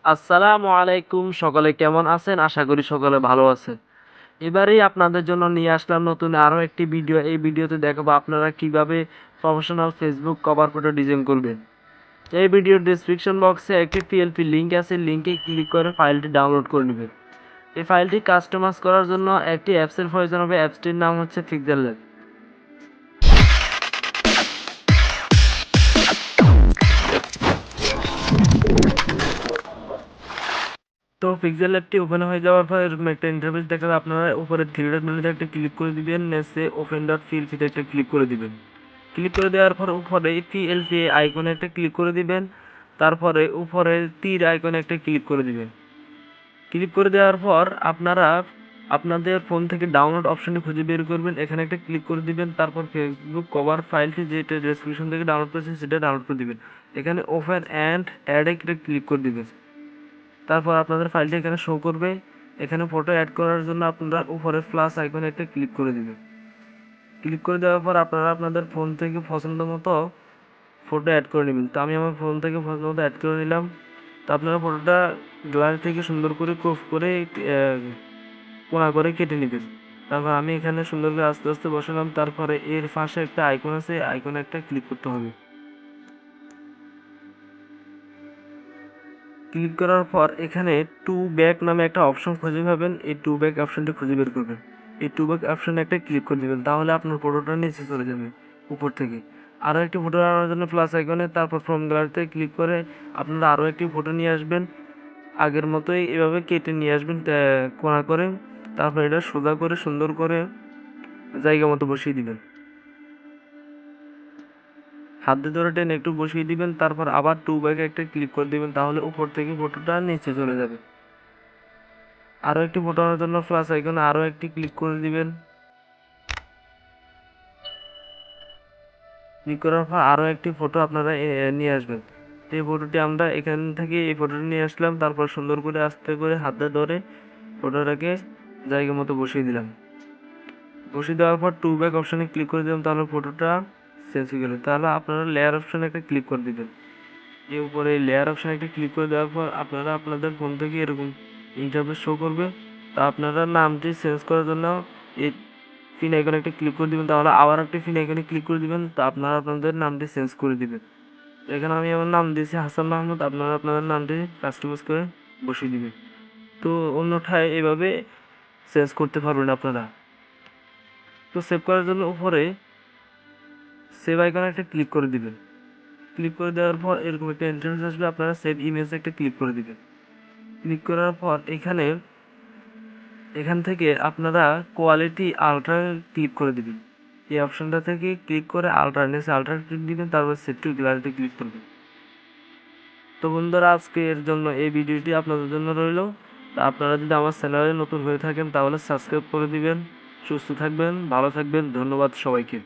আসসালামু আলাইকুম। সকলে কেমন আছেন? আশা করি সকলে ভালো আছেন। এবারেই আপনাদের জন্য নিয়ে আসলাম নতুন আরো একটি ভিডিও। এই ভিডিওতে দেখাবো আপনারা কিভাবে professional Facebook cover photo design করবেন। এই ভিডিওর ডেসক্রিপশন বক্সে একটি পিএলপি লিংক আছে। লিংকে ক্লিক করে ফাইলটি ডাউনলোড করে নেবেন। এই ফাইলটি কাস্টমাইজ করার জন্য একটি অ্যাপসের প্রয়োজন হবে। অ্যাপসটির নাম হচ্ছে পিক্সেলল্যাব। তো পিক্সেল অ্যাপটি ওপেন হয়ে যাওয়ার পর এরকম একটা ইন্টারফেস দেখাবে। আপনারা উপরে থ্রি ডট মেনুতে একটা ক্লিক করে দিবেন, নিচে ওপেন ডট পিএলপিতে একটা ক্লিক করে দিবেন। ক্লিক করে দেওয়ার পর উপরে পিএলপি আইকনে একটা ক্লিক করে দিবেন। তারপরে উপরে তীর আইকনে একটা ক্লিক করে দিবেন। ক্লিক করে দেওয়ার পর আপনারা আপনাদের ফোন থেকে ডাউনলোড অপশনটি খুঁজে বের করবেন, এখানে একটা ক্লিক করে দিবেন। তারপর ফেসবুক কভার ফাইলটি যেটা ডেসক্রিপশন থেকে ডাউনলোড করেছেন সেটা ডাউনলোড করে দিবেন। এখানে ওপেন অ্যান্ড অ্যাড একটা ক্লিক করে দিবেন। তারপর আপনাদের ফাইলটি এখানে শো করবে। এখানে ফটো অ্যাড করার জন্য আপনারা উপরে প্লাস আইকনে একটা ক্লিক করে দিবেন। ক্লিক করে দেওয়ার পর আপনারা আপনাদের ফোন থেকে পছন্দ মতো ফটো অ্যাড করে নেবেন। তো আমি আমার ফোন থেকে পছন্দ মতো অ্যাড করে নিলাম। তো আপনারা ফটোটা গ্যালারি থেকে সুন্দর করে ক্রপ করে কোণা করে কেটে নেবেন। তারপর আমি এখানে সুন্দর করে আস্তে আস্তে বসালাম। তারপরে এর পাশে একটা আইকন আছে, আইকনে একটা ক্লিক করতে হবে। ক্লিক করার পর এখানে টু ব্যাক নামে একটা অপশন খুঁজে পাবেন। এই টু ব্যাক অপশনটি খুঁজে বের করবেন। এই টু ব্যাক অপশনে একটা ক্লিক করে দেবেন, তাহলে আপনার ফটোটা নিচে চলে যাবে উপর থেকে। আরও একটি ফটো আনার জন্য প্লাস আইকনে তারপর ফ্রম গ্যালারিতে ক্লিক করে আপনারা আরও একটি ফটো নিয়ে আসবেন। আগের মতোই এভাবে কেটে নিয়ে আসবেন কোণা করে। তারপর এটা সোজা করে সুন্দর করে জায়গা মতো বসিয়ে দিবেন। হাত দিয়ে ধরে টেনে একটু বসিয়ে দিবেন। তারপর আবার টু ব্যাকে একটা ক্লিক করে দিবেন, তাহলে উপর থেকে ফটোটা নিচে চলে যাবে। আরও একটি ফটো আনার জন্য প্লাস আইকনে আরও একটি ক্লিক করে দিবেন। ক্লিক করার পর আরও একটি ফটো আপনারা নিয়ে আসবেন। তো এই ফটোটি আমরা এখান থেকে এই ফটোটি নিয়ে আসলাম। তারপর সুন্দর করে আস্তে করে হাতে ধরে ফটোটাকে জায়গা মতো বসিয়ে দিলাম। বসিয়ে দেওয়ার পর টু ব্যাক অপশানে ক্লিক করে দিলাম, তাহলে ফটোটা চেঞ্জ হয়ে গেল। তাহলে আপনারা লেয়ার অপশানে একটা ক্লিক করে দিবেন। এর উপরে এই লেয়ার অপশানে একটা ক্লিক করে দেওয়ার পর আপনারা আপনাদের ফোন থেকে এরকম ইন্টারফেস শো করবে। তা আপনারা নামটি চেঞ্জ করার জন্য এই পিন আইকনে একটা ক্লিক করে দিবেন, তাহলে আবার একটা পিন আইকনে ক্লিক করে দিবেন। তা আপনারা আপনাদের নামটি চেঞ্জ করে দিবেন। এখানে আমি আমার নাম দিয়েছি হাসান মাহমুদ, আপনারা আপনাদের নামটি কাস্টমাইজ করে বসিয়ে দিবেন। তো অন্যথায় এভাবে চেঞ্জ করতে পারবেন আপনারা। তো সেভ করার জন্য উপরে সেভ আইকনে একটা ক্লিক করে দিবেন। ক্লিক করে দেওয়ার পর এরকম একটা ইন্টারফেস আসবে, আপনারা সেভ ইমেজে একটা ক্লিক করে দিবেন। ক্লিক করার পর এখান থেকে আপনারা কোয়ালিটি আলট্রা ক্লিক করে দিবেন। এই অপশনটা থেকে ক্লিক করে আলট্রা ক্লিক দিবেন, তারপর সেভ টু গ্যালারিতে ক্লিক করবেন। তো বন্ধুরা, আজকের জন্য এই ভিডিওটি আপনাদের জন্য রইল। তা আপনারা যদি আমার চ্যানেলে নতুন হয়ে থাকেন তাহলে সাবস্ক্রাইব করে দিবেন। সুস্থ থাকবেন, ভালো থাকবেন। ধন্যবাদ সবাইকে।